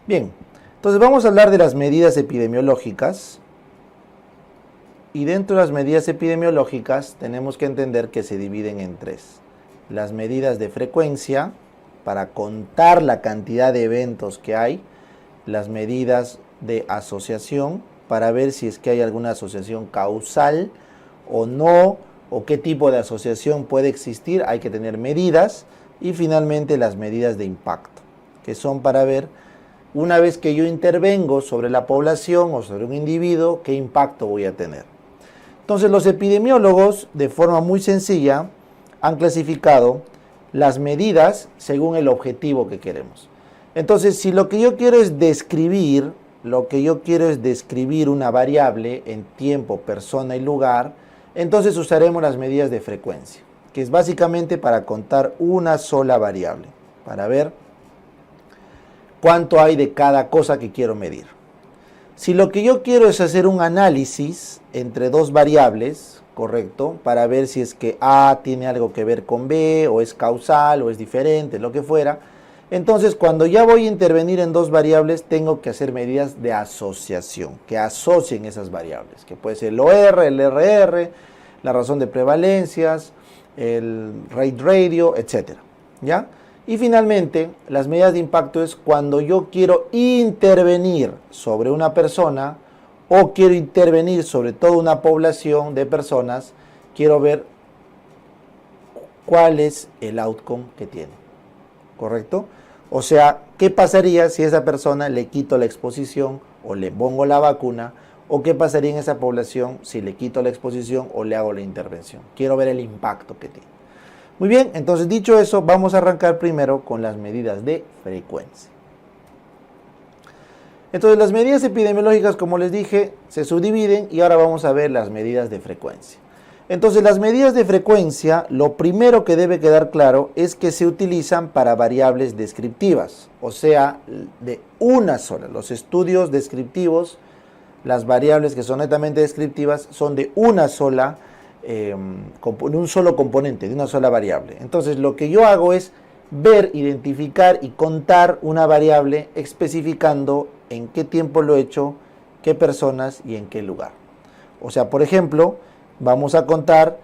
Bien, entonces vamos a hablar de las medidas epidemiológicas. Y dentro de las medidas epidemiológicas tenemos que entender que se dividen en tres. Las medidas de frecuencia, para contar la cantidad de eventos que hay. Las medidas de asociación, para ver si es que hay alguna asociación causal o no, o qué tipo de asociación puede existir, hay que tener medidas. Y finalmente las medidas de impacto, que son para ver, una vez que yo intervengo sobre la población o sobre un individuo, qué impacto voy a tener. Entonces los epidemiólogos, de forma muy sencilla, han clasificado las medidas según el objetivo que queremos. Entonces, si lo que yo quiero es describir, una variable en tiempo, persona y lugar, entonces usaremos las medidas de frecuencia, que es básicamente para contar una sola variable, para ver cuánto hay de cada cosa que quiero medir. Si lo que yo quiero es hacer un análisis entre dos variables, correcto, para ver si es que A tiene algo que ver con B, o es causal, o es diferente, lo que fuera, entonces cuando ya voy a intervenir en dos variables, tengo que hacer medidas de asociación, que asocien esas variables, que puede ser el OR, el RR, la razón de prevalencias, el rate radio, etc. ¿Ya? Y finalmente, las medidas de impacto es cuando yo quiero intervenir sobre una persona o quiero intervenir sobre toda una población de personas, quiero ver cuál es el outcome que tiene. ¿Correcto? O sea, ¿qué pasaría si a esa persona le quito la exposición o le pongo la vacuna? ¿O qué pasaría en esa población si le quito la exposición o le hago la intervención? Quiero ver el impacto que tiene. Muy bien, entonces dicho eso, vamos a arrancar primero con las medidas de frecuencia. Entonces las medidas epidemiológicas, como les dije, se subdividen y ahora vamos a ver las medidas de frecuencia. Entonces las medidas de frecuencia, lo primero que debe quedar claro es que se utilizan para variables descriptivas, o sea, de una sola. Los estudios descriptivos, las variables que son netamente descriptivas, son de una sola un solo componente, de una sola variable. Entonces lo que yo hago es ver, identificar y contar una variable especificando en qué tiempo lo he hecho, qué personas y en qué lugar. O sea, por ejemplo, vamos a contar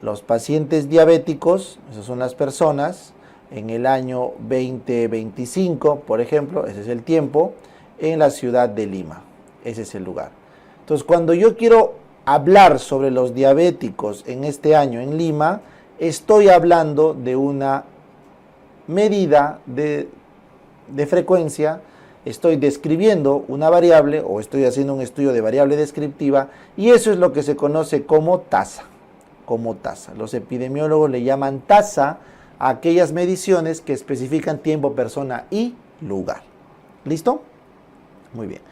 los pacientes diabéticos, esas son las personas, en el año 2025, por ejemplo, ese es el tiempo, en la ciudad de Lima, ese es el lugar. Entonces, cuando yo quiero hablar sobre los diabéticos en este año en Lima, estoy hablando de una medida de frecuencia, estoy describiendo una variable o estoy haciendo un estudio de variable descriptiva y eso es lo que se conoce como tasa. Los epidemiólogos le llaman tasa a aquellas mediciones que especifican tiempo, persona y lugar. ¿Listo? Muy bien.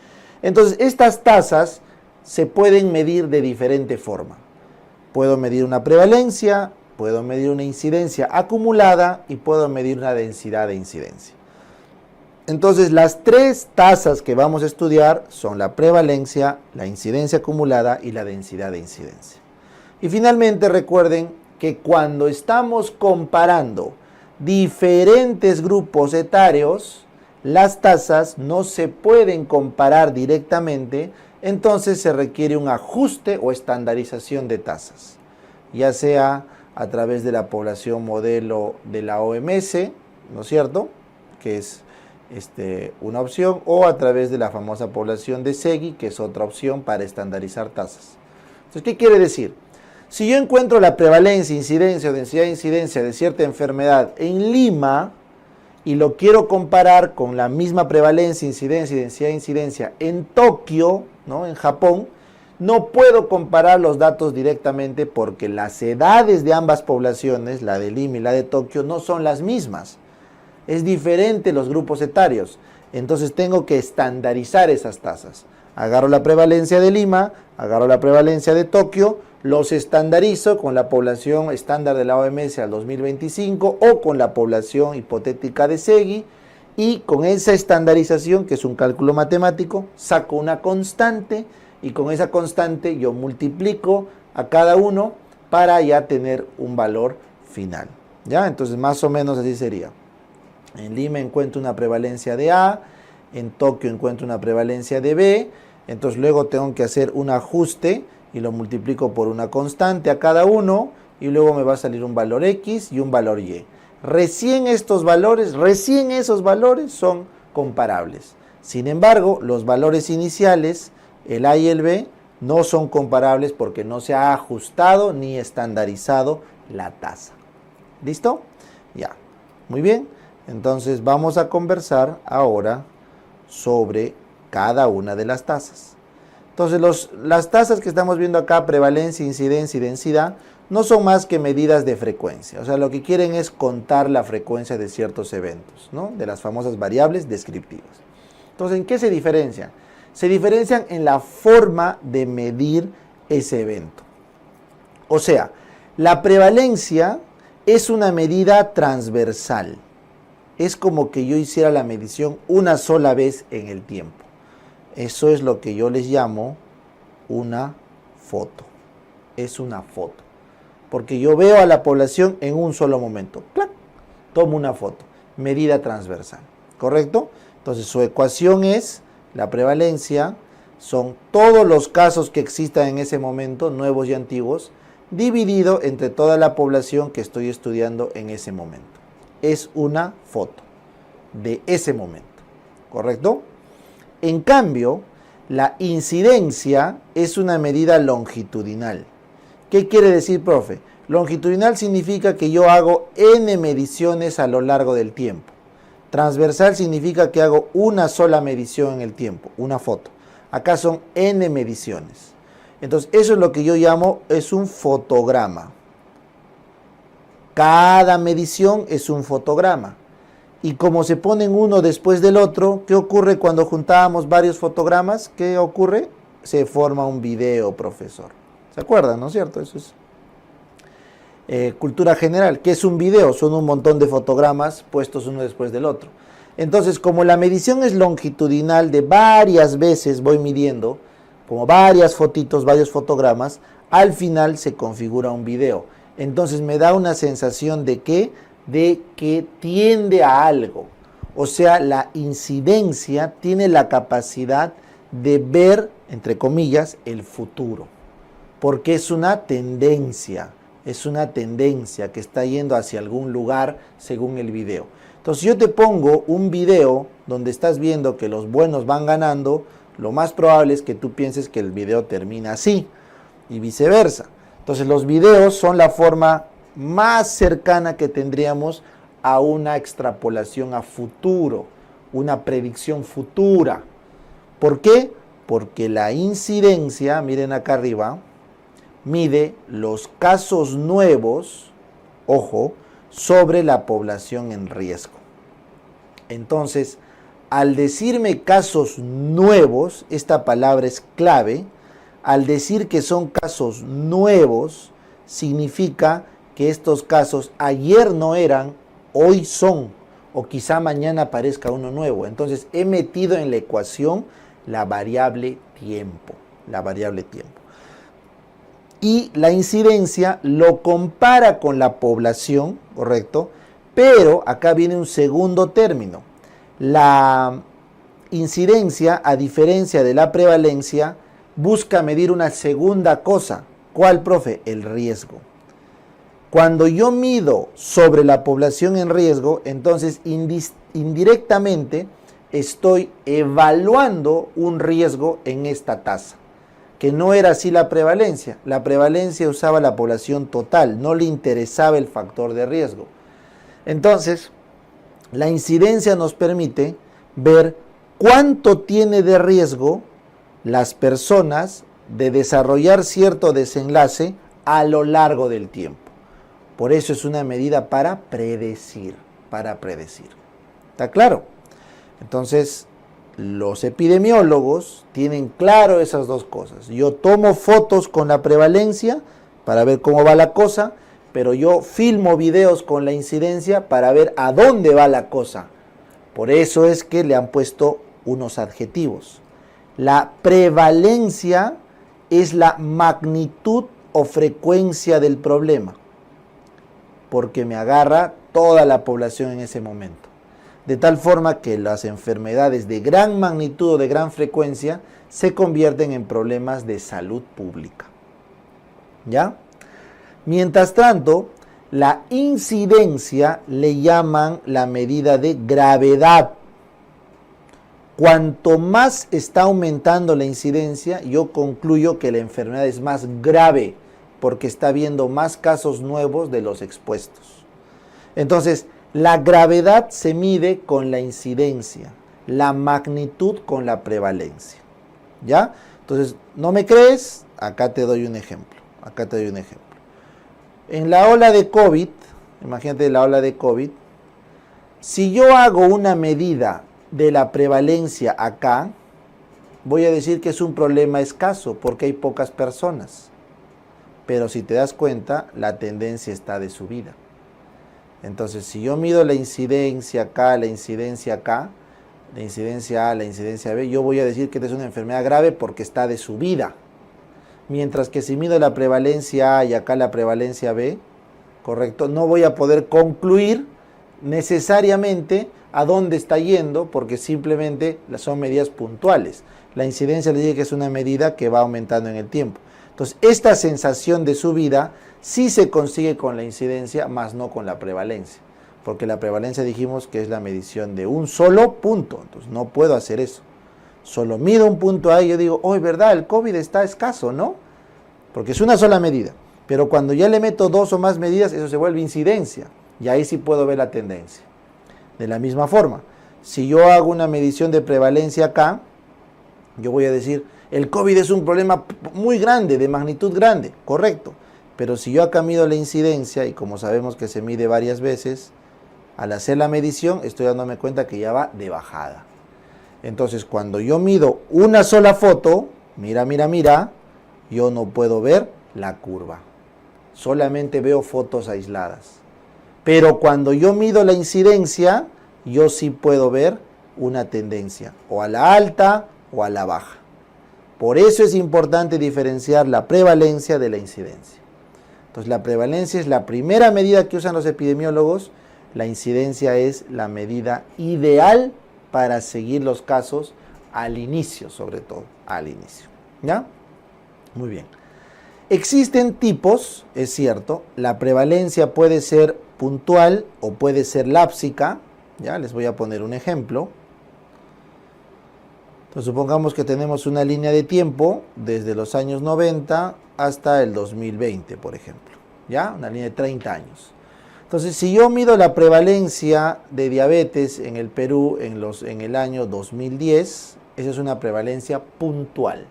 Entonces, estas tasas se pueden medir de diferente forma. Puedo medir una prevalencia, puedo medir una incidencia acumulada y puedo medir una densidad de incidencia. Entonces, las tres tasas que vamos a estudiar son la prevalencia, la incidencia acumulada y la densidad de incidencia. Y finalmente recuerden que cuando estamos comparando diferentes grupos etarios, las tasas no se pueden comparar directamente, entonces se requiere un ajuste o estandarización de tasas, ya sea a través de la población modelo de la OMS, ¿no es cierto?, que es una opción, o a través de la famosa población de Segui, que es otra opción para estandarizar tasas. Entonces, ¿qué quiere decir? Si yo encuentro la prevalencia, incidencia o densidad de incidencia de cierta enfermedad en Lima y lo quiero comparar con la misma prevalencia, incidencia y densidad de incidencia en Tokio, ¿no?, en Japón, no puedo comparar los datos directamente porque las edades de ambas poblaciones, la de Lima y la de Tokio, no son las mismas. Es diferente los grupos etarios. Entonces tengo que estandarizar esas tasas. Agarro la prevalencia de Lima, agarro la prevalencia de Tokio, los estandarizo con la población estándar de la OMS al 2025 o con la población hipotética de Segui, y con esa estandarización, que es un cálculo matemático, saco una constante y con esa constante yo multiplico a cada uno para ya tener un valor final. ¿Ya? Entonces más o menos así sería. En Lima encuentro una prevalencia de A, en Tokio encuentro una prevalencia de B, entonces luego tengo que hacer un ajuste y lo multiplico por una constante a cada uno y luego me va a salir un valor X y un valor Y. Recién esos valores son comparables. Sin embargo, los valores iniciales, el A y el B, no son comparables porque no se ha ajustado ni estandarizado la tasa. ¿Listo? Ya. Muy bien. Entonces vamos a conversar ahora sobre cada una de las tasas. Entonces las tasas que estamos viendo acá, prevalencia, incidencia y densidad, no son más que medidas de frecuencia. O sea, lo que quieren es contar la frecuencia de ciertos eventos, ¿no? De las famosas variables descriptivas. Entonces, ¿en qué se diferencian? Se diferencian en la forma de medir ese evento. O sea, la prevalencia es una medida transversal. Es como que yo hiciera la medición una sola vez en el tiempo. Eso es lo que yo les llamo una foto. Es una foto. Porque yo veo a la población en un solo momento. ¡Clac! Tomo una foto. Medida transversal. ¿Correcto? Entonces su ecuación es, la prevalencia, son todos los casos que existan en ese momento, nuevos y antiguos, dividido entre toda la población que estoy estudiando en ese momento. Es una foto de ese momento. ¿Correcto? En cambio, la incidencia es una medida longitudinal. ¿Qué quiere decir, profe? Longitudinal significa que yo hago n mediciones a lo largo del tiempo. Transversal significa que hago una sola medición en el tiempo, una foto. Acá son n mediciones. Entonces, eso es lo que yo llamo, es un fotograma. Cada medición es un fotograma. Y como se ponen uno después del otro, ¿qué ocurre cuando juntábamos varios fotogramas? ¿Qué ocurre? Se forma un video, profesor. ¿Se acuerdan, no es cierto? Eso es cultura general. ¿Qué es un video? Son un montón de fotogramas puestos uno después del otro. Entonces, como la medición es longitudinal, de varias veces voy midiendo, como varias fotitos, varios fotogramas, al final se configura un video. Entonces me da una sensación de que tiende a algo. O sea, la incidencia tiene la capacidad de ver, entre comillas, el futuro. Porque es una tendencia que está yendo hacia algún lugar según el video. Entonces, si yo te pongo un video donde estás viendo que los buenos van ganando, lo más probable es que tú pienses que el video termina así y viceversa. Entonces, los videos son la forma más cercana que tendríamos a una extrapolación a futuro, una predicción futura. ¿Por qué? Porque la incidencia, miren acá arriba, mide los casos nuevos, ojo, sobre la población en riesgo. Entonces, al decirme casos nuevos, esta palabra es clave, al decir que son casos nuevos, significa que estos casos ayer no eran, hoy son, o quizá mañana aparezca uno nuevo. Entonces, he metido en la ecuación la variable tiempo, Y la incidencia lo compara con la población, ¿correcto? Pero acá viene un segundo término. La incidencia, a diferencia de la prevalencia, busca medir una segunda cosa. ¿Cuál, profe? El riesgo. Cuando yo mido sobre la población en riesgo, entonces indirectamente estoy evaluando un riesgo en esta tasa, que no era así la prevalencia. La prevalencia usaba la población total, no le interesaba el factor de riesgo. Entonces, la incidencia nos permite ver cuánto tiene de riesgo las personas de desarrollar cierto desenlace a lo largo del tiempo. Por eso es una medida para predecir. ¿Está claro? Entonces, los epidemiólogos tienen claro esas dos cosas. Yo tomo fotos con la prevalencia para ver cómo va la cosa, pero yo filmo videos con la incidencia para ver a dónde va la cosa. Por eso es que le han puesto unos adjetivos. La prevalencia es la magnitud o frecuencia del problema, porque me agarra toda la población en ese momento. de tal forma que las enfermedades de gran magnitud o de gran frecuencia se convierten en problemas de salud pública. ¿Ya? Mientras tanto, la incidencia le llaman la medida de gravedad. Cuanto más está aumentando la incidencia, yo concluyo que la enfermedad es más grave porque está habiendo más casos nuevos de los expuestos. Entonces, la gravedad se mide con la incidencia, la magnitud con la prevalencia. ¿Ya? Entonces, ¿no me crees? Acá te doy un ejemplo. En la ola de COVID, imagínate la ola de COVID, si yo hago una medida de la prevalencia acá, voy a decir que es un problema escaso porque hay pocas personas. Pero si te das cuenta, la tendencia está de subida. Entonces, si yo mido la incidencia acá, la incidencia acá, la incidencia A, la incidencia B, yo voy a decir que esta es una enfermedad grave porque está de subida. Mientras que si mido la prevalencia A y acá la prevalencia B, ¿correcto? No voy a poder concluir necesariamente a dónde está yendo porque simplemente son medidas puntuales. La incidencia le dice que es una medida que va aumentando en el tiempo. Entonces, esta sensación de subida sí se consigue con la incidencia, más no con la prevalencia. Porque la prevalencia dijimos que es la medición de un solo punto. Entonces, no puedo hacer eso. Solo mido un punto ahí y yo digo, oh, es verdad, el COVID está escaso, ¿no? Porque es una sola medida. Pero cuando ya le meto dos o más medidas, eso se vuelve incidencia. Y ahí sí puedo ver la tendencia. De la misma forma, si yo hago una medición de prevalencia acá, yo voy a decir, el COVID es un problema muy grande, de magnitud grande, correcto. Pero si yo acá mido la incidencia, y como sabemos que se mide varias veces, al hacer la medición estoy dándome cuenta que ya va de bajada. Entonces, cuando yo mido una sola foto, mira, yo no puedo ver la curva. Solamente veo fotos aisladas. Pero cuando yo mido la incidencia, yo sí puedo ver una tendencia, o a la alta o a la baja. Por eso es importante diferenciar la prevalencia de la incidencia. Entonces, la prevalencia es la primera medida que usan los epidemiólogos. La incidencia es la medida ideal para seguir los casos al inicio, sobre todo, al inicio. ¿Ya? Muy bien. Existen tipos, es cierto, la prevalencia puede ser puntual o puede ser lápsica. Ya, les voy a poner un ejemplo. Entonces, supongamos que tenemos una línea de tiempo desde los años 90 hasta el 2020, por ejemplo. ¿Ya? Una línea de 30 años. Entonces, si yo mido la prevalencia de diabetes en el Perú en el año 2010, esa es una prevalencia puntual.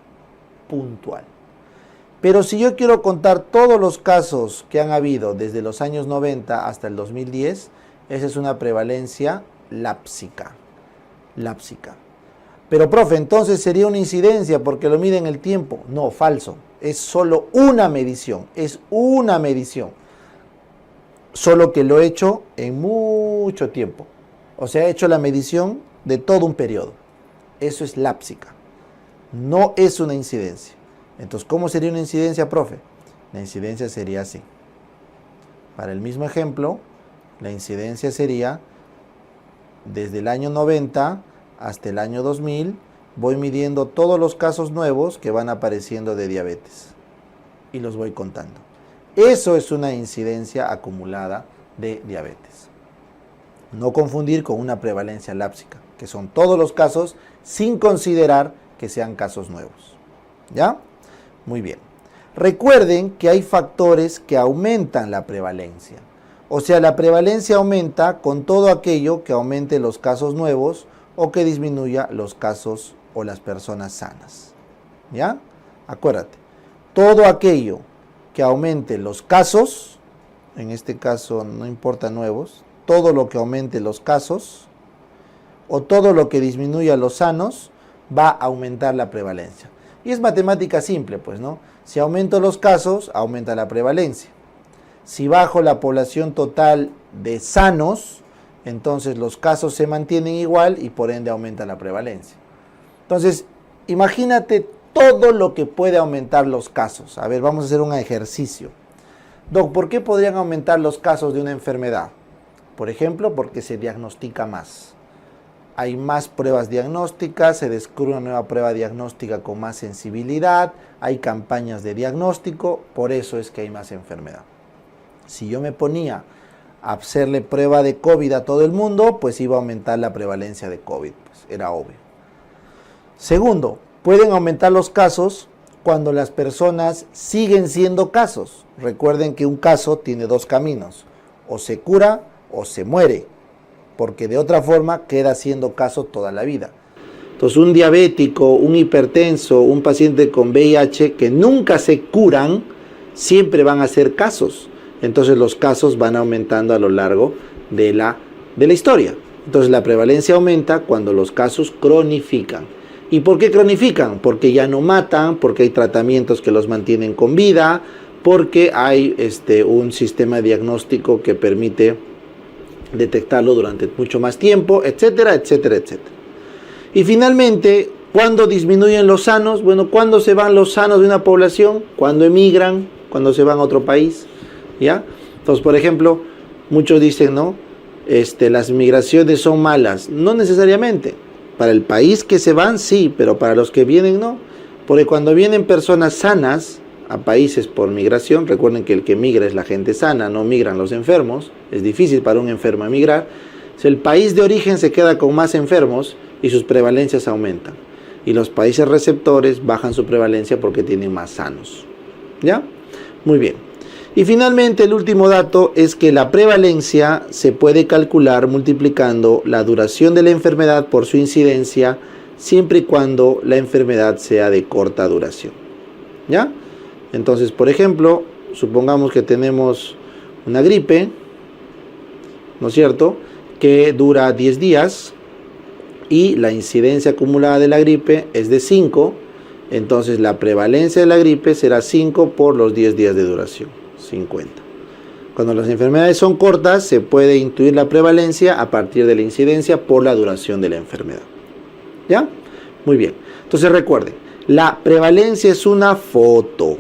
Pero si yo quiero contar todos los casos que han habido desde los años 90 hasta el 2010, esa es una prevalencia lápsica. Pero, profe, entonces sería una incidencia porque lo mide en el tiempo. No, falso. Es solo una medición. Solo que lo he hecho en mucho tiempo. O sea, he hecho la medición de todo un periodo. Eso es lápsica. No es una incidencia. Entonces, ¿cómo sería una incidencia, profe? La incidencia sería así. Para el mismo ejemplo, la incidencia sería desde el año 90 hasta el año 2000, voy midiendo todos los casos nuevos que van apareciendo de diabetes y los voy contando. Eso es una incidencia acumulada de diabetes. No confundir con una prevalencia lápsica, que son todos los casos sin considerar que sean casos nuevos. ¿Ya? Muy bien. Recuerden que hay factores que aumentan la prevalencia. O sea, la prevalencia aumenta con todo aquello que aumente los casos nuevos o que disminuya los casos o las personas sanas. ¿Ya? Acuérdate, todo aquello que aumente los casos, en este caso no importa nuevos, todo lo que aumente los casos o todo lo que disminuya los sanos va a aumentar la prevalencia. Y es matemática simple, pues, ¿no? Si aumento los casos, aumenta la prevalencia. Si bajo la población total de sanos, entonces los casos se mantienen igual y por ende aumenta la prevalencia. Entonces, imagínate todo lo que puede aumentar los casos. A ver, vamos a hacer un ejercicio. Doc, ¿por qué podrían aumentar los casos de una enfermedad? Por ejemplo, porque se diagnostica más. hay más pruebas diagnósticas, se descubre una nueva prueba diagnóstica con más sensibilidad, hay campañas de diagnóstico, por eso es que hay más enfermedad. Si yo me ponía a hacerle prueba de COVID a todo el mundo, pues iba a aumentar la prevalencia de COVID, pues era obvio. Segundo, pueden aumentar los casos cuando las personas siguen siendo casos. Recuerden que un caso tiene dos caminos, o se cura o se muere, porque de otra forma queda siendo caso toda la vida. Entonces un diabético, un hipertenso, un paciente con VIH que nunca se curan, siempre van a ser casos. Entonces los casos van aumentando a lo largo de la historia. Entonces la prevalencia aumenta cuando los casos cronifican. ¿Y por qué cronifican? Porque ya no matan, porque hay tratamientos que los mantienen con vida, porque hay un sistema diagnóstico que permite detectarlo durante mucho más tiempo, etcétera, etcétera, etcétera. Y finalmente, ¿cuándo disminuyen los sanos? Bueno, ¿cuándo se van los sanos de una población? Cuando emigran, cuando se van a otro país, ¿ya? Entonces, por ejemplo, muchos dicen, ¿no? Las migraciones son malas. No necesariamente. Para el país que se van, sí, pero para los que vienen, no. Porque cuando vienen personas sanas a países por migración, recuerden que el que migra es la gente sana, no migran los enfermos, es difícil para un enfermo emigrar, el país de origen se queda con más enfermos y sus prevalencias aumentan. Y los países receptores bajan su prevalencia porque tienen más sanos. ¿Ya? Muy bien. Y finalmente el último dato es que la prevalencia se puede calcular multiplicando la duración de la enfermedad por su incidencia, siempre y cuando la enfermedad sea de corta duración. ¿Ya? Entonces, por ejemplo, supongamos que tenemos una gripe, ¿no es cierto?, que dura 10 días y la incidencia acumulada de la gripe es de 5, entonces la prevalencia de la gripe será 5 por los 10 días de duración, 50. Cuando las enfermedades son cortas, se puede intuir la prevalencia a partir de la incidencia por la duración de la enfermedad. ¿Ya? Muy bien. Entonces recuerden, la prevalencia es una foto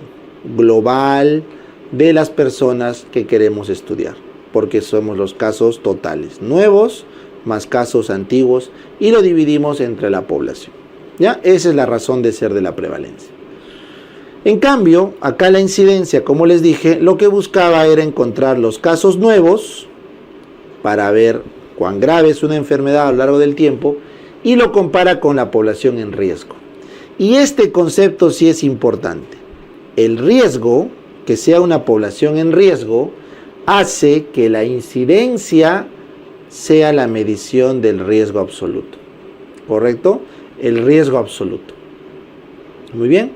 global de las personas que queremos estudiar, porque somos los casos totales, nuevos más casos antiguos, y lo dividimos entre la población. ¿Ya? Esa es la razón de ser de la prevalencia. En cambio, acá la incidencia, como les dije, lo que buscaba era encontrar los casos nuevos para ver cuán grave es una enfermedad a lo largo del tiempo y lo compara con la población en riesgo. Y este concepto sí es importante. El riesgo, que sea una población en riesgo, hace que la incidencia sea la medición del riesgo absoluto. ¿Correcto? El riesgo absoluto. Muy bien.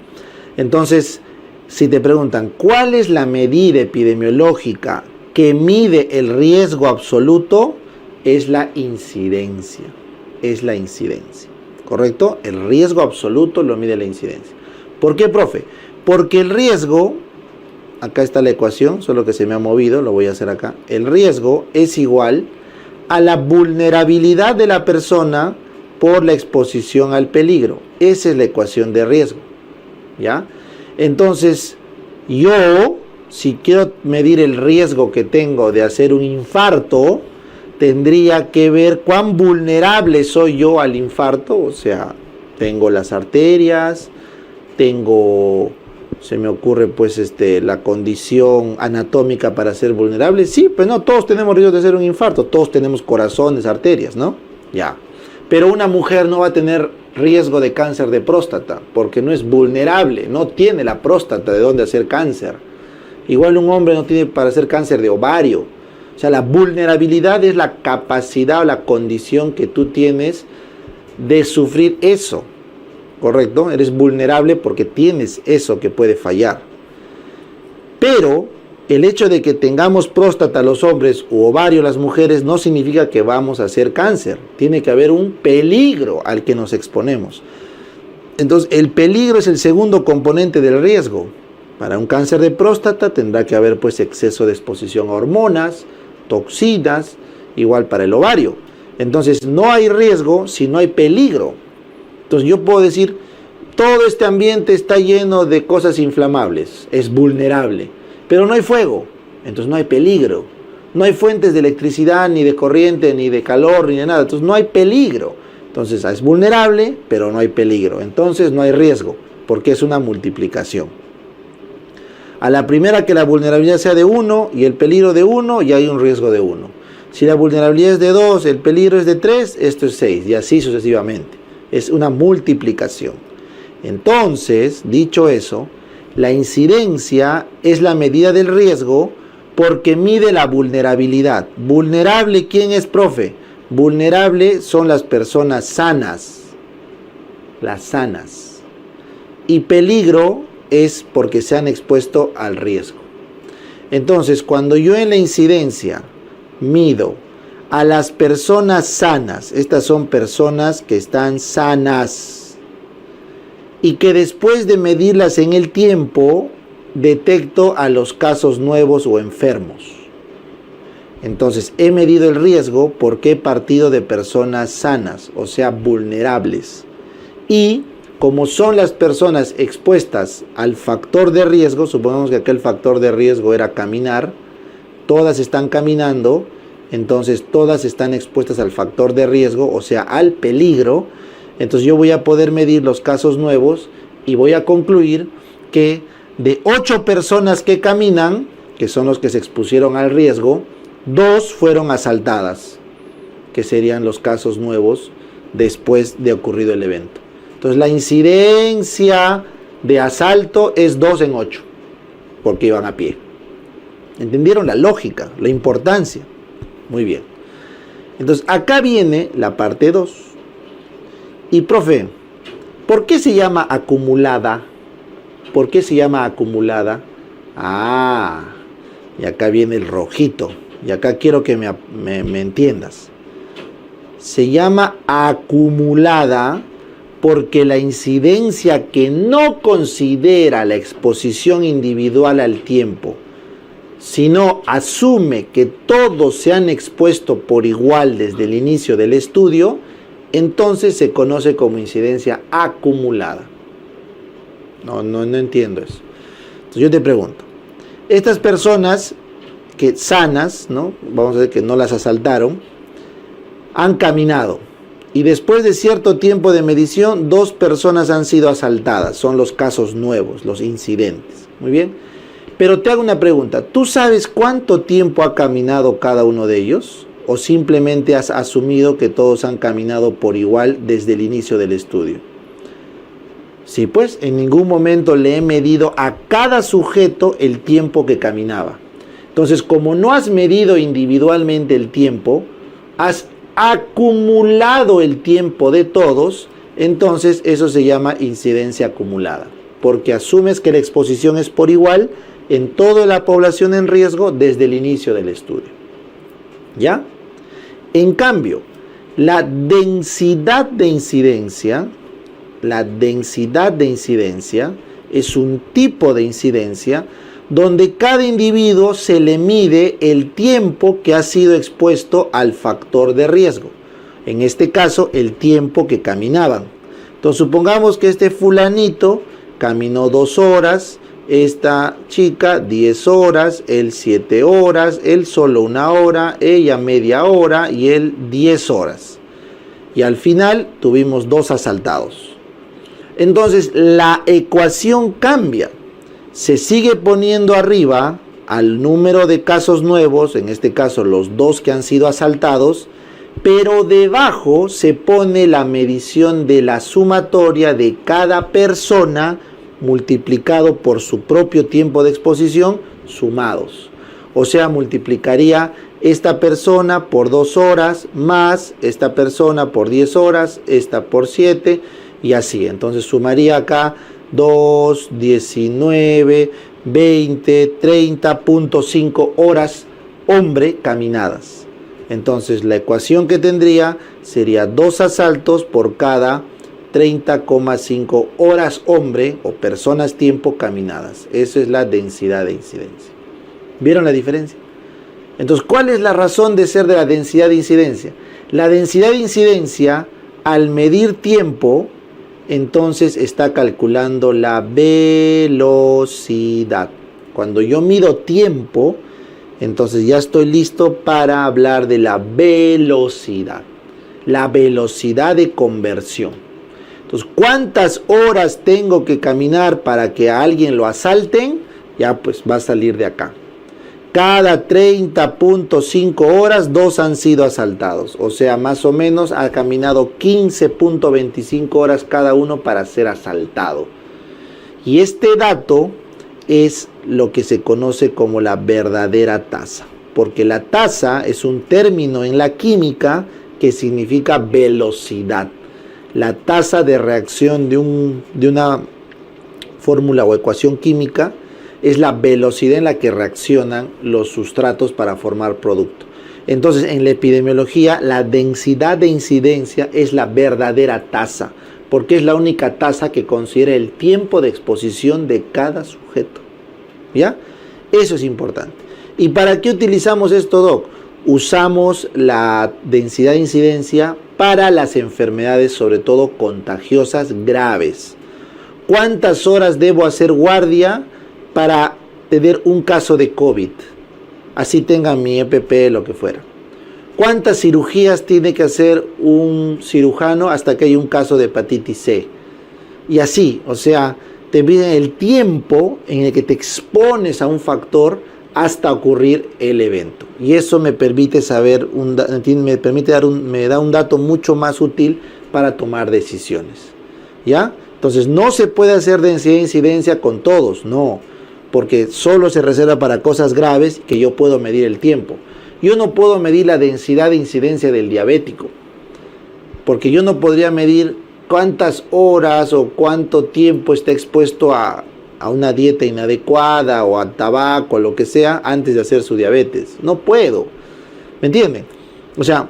Entonces, si te preguntan, ¿cuál es la medida epidemiológica que mide el riesgo absoluto? Es la incidencia. Es la incidencia. ¿Correcto? El riesgo absoluto lo mide la incidencia. ¿Por qué, profe? Porque el riesgo, acá está la ecuación, solo que se me ha movido, lo voy a hacer acá. El riesgo es igual a la vulnerabilidad de la persona por la exposición al peligro. Esa es la ecuación de riesgo. ¿Ya? Entonces, yo, si quiero medir el riesgo que tengo de hacer un infarto, tendría que ver cuán vulnerable soy yo al infarto. O sea, tengo las arterias, tengo, se me ocurre pues la condición anatómica para ser vulnerable. Sí, pues no, todos tenemos riesgo de hacer un infarto, todos tenemos corazones, arterias, ¿no? Ya. Pero una mujer no va a tener riesgo de cáncer de próstata, porque no es vulnerable, no tiene la próstata de donde hacer cáncer. Igual un hombre no tiene para hacer cáncer de ovario. O sea, la vulnerabilidad es la capacidad o la condición que tú tienes de sufrir eso, ¿correcto? Eres vulnerable porque tienes eso que puede fallar. Pero el hecho de que tengamos próstata los hombres u ovario las mujeres no significa que vamos a hacer cáncer. Tiene que haber un peligro al que nos exponemos. Entonces, el peligro es el segundo componente del riesgo. Para un cáncer de próstata tendrá que haber pues exceso de exposición a hormonas, toxinas, igual para el ovario. Entonces, no hay riesgo si no hay peligro. Entonces, yo puedo decir, todo este ambiente está lleno de cosas inflamables, es vulnerable. Pero no hay fuego, entonces no hay peligro. No hay fuentes de electricidad, ni de corriente, ni de calor, ni de nada. Entonces no hay peligro. Entonces es vulnerable, pero no hay peligro. Entonces no hay riesgo, porque es una multiplicación. A la primera que la vulnerabilidad sea de 1 y el peligro de 1, ya hay un riesgo de 1. Si la vulnerabilidad es de 2, el peligro es de 3, esto es 6, y así sucesivamente. Es una multiplicación. Entonces, dicho eso, la incidencia es la medida del riesgo porque mide la vulnerabilidad. ¿Vulnerable quién es, profe? Vulnerable son las personas sanas. Las sanas. Y peligro es porque se han expuesto al riesgo. Entonces, cuando yo en la incidencia mido a las personas sanas, estas son personas que están sanas, y que después de medirlas en el tiempo, detecto a los casos nuevos o enfermos. Entonces, he medido el riesgo porque he partido de personas sanas, o sea, vulnerables. Y como son las personas expuestas al factor de riesgo, supongamos que aquel factor de riesgo era caminar, todas están caminando, entonces todas están expuestas al factor de riesgo, o sea, al peligro. Entonces yo voy a poder medir los casos nuevos y voy a concluir que de 8 personas que caminan, que son los que se expusieron al riesgo, 2 fueron asaltadas, que serían los casos nuevos después de ocurrido el evento. Entonces la incidencia de asalto es 2 en 8, porque iban a pie. ¿Entendieron la lógica, la importancia? Muy bien. Entonces acá viene la parte 2. Y profe, ¿por qué se llama acumulada? ¿Por qué se llama acumulada? Ah, y acá viene el rojito. Y acá quiero que me entiendas. Se llama acumulada porque la incidencia que no considera la exposición individual al tiempo, sino asume que todos se han expuesto por igual desde el inicio del estudio, entonces se conoce como incidencia acumulada. No entiendo eso. Entonces yo te pregunto, estas personas que sanas, ¿no? Vamos a ver que no las asaltaron, han caminado y después de cierto tiempo de medición 2 personas han sido asaltadas, son los casos nuevos, los incidentes. Muy bien, pero te hago una pregunta, ¿tú sabes cuánto tiempo ha caminado cada uno de ellos? ¿O simplemente has asumido que todos han caminado por igual desde el inicio del estudio? Sí, pues en ningún momento le he medido a cada sujeto el tiempo que caminaba. Entonces, como no has medido individualmente el tiempo, has acumulado el tiempo de todos, entonces eso se llama incidencia acumulada, porque asumes que la exposición es por igual en toda la población en riesgo desde el inicio del estudio. ¿Ya? En cambio, la densidad de incidencia es un tipo de incidencia donde cada individuo se le mide el tiempo que ha sido expuesto al factor de riesgo. En este caso, el tiempo que caminaban. Entonces, supongamos que este fulanito caminó 2 horas, esta chica 10 horas, él 7 horas, él solo 1 hora, ella media hora y él 10 horas. Y al final tuvimos 2 asaltados. Entonces la ecuación cambia. Se sigue poniendo arriba al número de casos nuevos, en este caso los 2 que han sido asaltados, pero debajo se pone la medición de la sumatoria de cada persona multiplicado por su propio tiempo de exposición sumados. O sea, multiplicaría esta persona por 2 horas más esta persona por 10 horas, esta por 7 y así. Entonces sumaría acá 2, 19, 20, 30.5 horas hombre caminadas. Entonces la ecuación que tendría sería 2 asaltos por cada 30,5 horas hombre o personas tiempo caminadas. Esa es la densidad de incidencia. ¿Vieron la diferencia? Entonces, ¿cuál es la razón de ser de la densidad de incidencia? La densidad de incidencia, al medir tiempo, entonces está calculando la velocidad. Cuando yo mido tiempo, entonces ya estoy listo para hablar de la velocidad. la velocidad de conversión. Entonces, ¿cuántas horas tengo que caminar para que a alguien lo asalten? Ya pues va a salir de acá. Cada 30.5 horas, 2 han sido asaltados. O sea, más o menos ha caminado 15.25 horas cada uno para ser asaltado. Y este dato es lo que se conoce como la verdadera tasa. Porque la tasa es un término en la química que significa velocidad. La tasa de reacción de una fórmula o ecuación química es la velocidad en la que reaccionan los sustratos para formar producto. Entonces, en la epidemiología, la densidad de incidencia es la verdadera tasa, porque es la única tasa que considera el tiempo de exposición de cada sujeto. ¿Ya? Eso es importante. ¿Y para qué utilizamos esto, Doc? Usamos la densidad de incidencia para las enfermedades, sobre todo contagiosas graves. ¿Cuántas horas debo hacer guardia para tener un caso de COVID? Así tenga mi EPP, lo que fuera. ¿Cuántas cirugías tiene que hacer un cirujano hasta que haya un caso de hepatitis C? Y así, o sea, te piden el tiempo en el que te expones a un factor hasta ocurrir el evento. Y eso me permite saber, me da un dato mucho más útil para tomar decisiones. ¿Ya? Entonces, no se puede hacer densidad de incidencia con todos, no. Porque solo se reserva para cosas graves que yo puedo medir el tiempo. Yo no puedo medir la densidad de incidencia del diabético. Porque yo no podría medir cuántas horas o cuánto tiempo está expuesto a una dieta inadecuada o a tabaco o lo que sea antes de hacer su diabetes. No puedo. ¿Me entienden? O sea,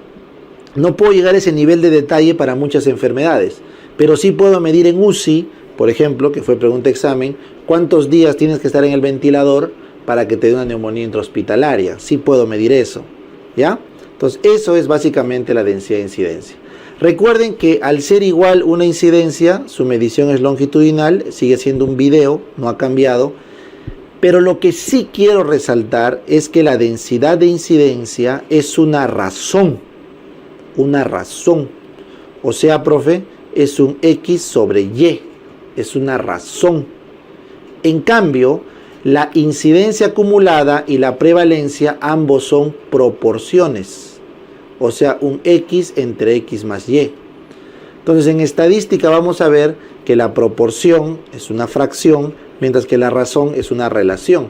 no puedo llegar a ese nivel de detalle para muchas enfermedades. Pero sí puedo medir en UCI, por ejemplo, que fue pregunta examen, cuántos días tienes que estar en el ventilador para que te dé una neumonía intrahospitalaria. Sí puedo medir eso. ¿Ya? Entonces, eso es básicamente la densidad de incidencia. Recuerden que al ser igual una incidencia, su medición es longitudinal, sigue siendo un video, no ha cambiado. Pero lo que sí quiero resaltar es que la densidad de incidencia es una razón. Una razón. O sea, profe, es un X sobre Y. Es una razón. En cambio, la incidencia acumulada y la prevalencia ambos son proporciones. O sea, un X entre X más Y. Entonces, en estadística vamos a ver que la proporción es una fracción, mientras que la razón es una relación.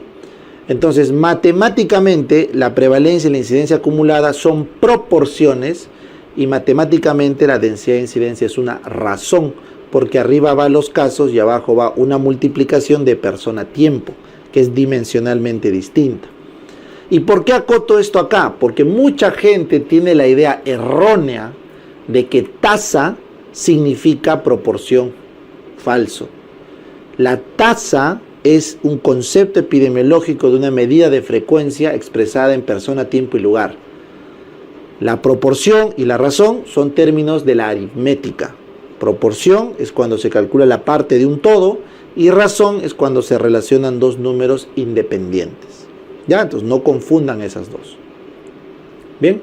Entonces, matemáticamente, la prevalencia y la incidencia acumulada son proporciones y matemáticamente la densidad de incidencia es una razón, porque arriba van los casos y abajo va una multiplicación de persona-tiempo, que es dimensionalmente distinta. ¿Y por qué acoto esto acá? Porque mucha gente tiene la idea errónea de que tasa significa proporción. Falso. La tasa es un concepto epidemiológico de una medida de frecuencia expresada en persona, tiempo y lugar. La proporción y la razón son términos de la aritmética. Proporción es cuando se calcula la parte de un todo y razón es cuando se relacionan dos números independientes. ¿Ya? Entonces no confundan esas dos. Bien.